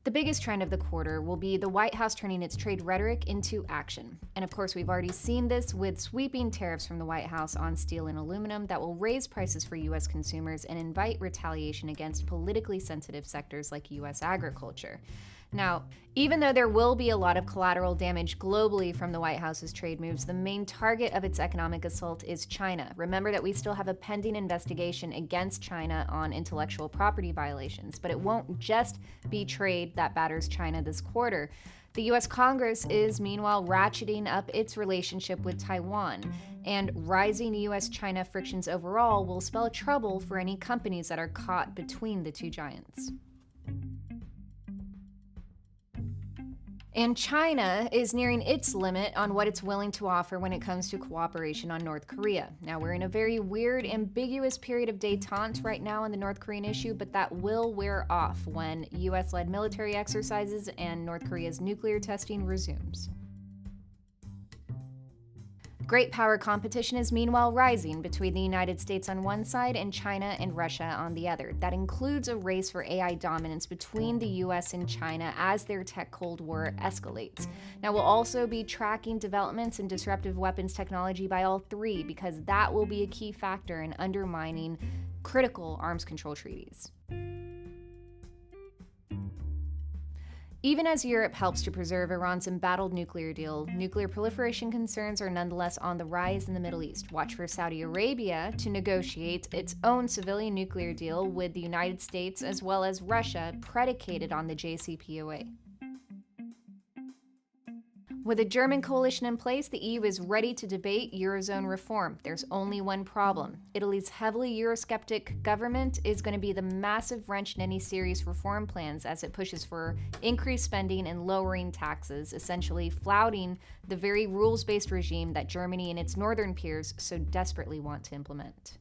The biggest trend of the quarter will be the White House turning its trade rhetoric into action. And of course, we've already seen this with sweeping tariffs from the White House on steel and aluminum that will raise prices for U.S. consumers and invite retaliation against politically sensitive sectors like U.S. agriculture. Now, even though there will be a lot of collateral damage globally from the White House's trade moves, the main target of its economic assault is China. Remember that we still have a pending investigation against China on intellectual property violations, but it won't just be trade that batters China this quarter. The U.S. Congress is meanwhile ratcheting up its relationship with Taiwan, and rising U.S.-China frictions overall will spell trouble for any companies that are caught between the two giants. And China is nearing its limit on what it's willing to offer when it comes to cooperation on North Korea. Now, we're in a very weird, ambiguous period of détente right now on the North Korean issue, but that will wear off when US-led military exercises and North Korea's nuclear testing resumes. Great power competition is meanwhile rising between the United States on one side and China and Russia on the other. That includes a race for AI dominance between the US and China as their tech Cold War escalates. Now, we'll also be tracking developments in disruptive weapons technology by all three, because that will be a key factor in undermining critical arms control treaties. Even as Europe helps to preserve Iran's embattled nuclear deal, nuclear proliferation concerns are nonetheless on the rise in the Middle East. Watch for Saudi Arabia to negotiate its own civilian nuclear deal with the United States as well as Russia, predicated on the JCPOA. With a German coalition in place, the EU is ready to debate Eurozone reform. There's only one problem. Italy's heavily Eurosceptic government is going to be the massive wrench in any serious reform plans as it pushes for increased spending and lowering taxes, essentially flouting the very rules-based regime that Germany and its northern peers so desperately want to implement.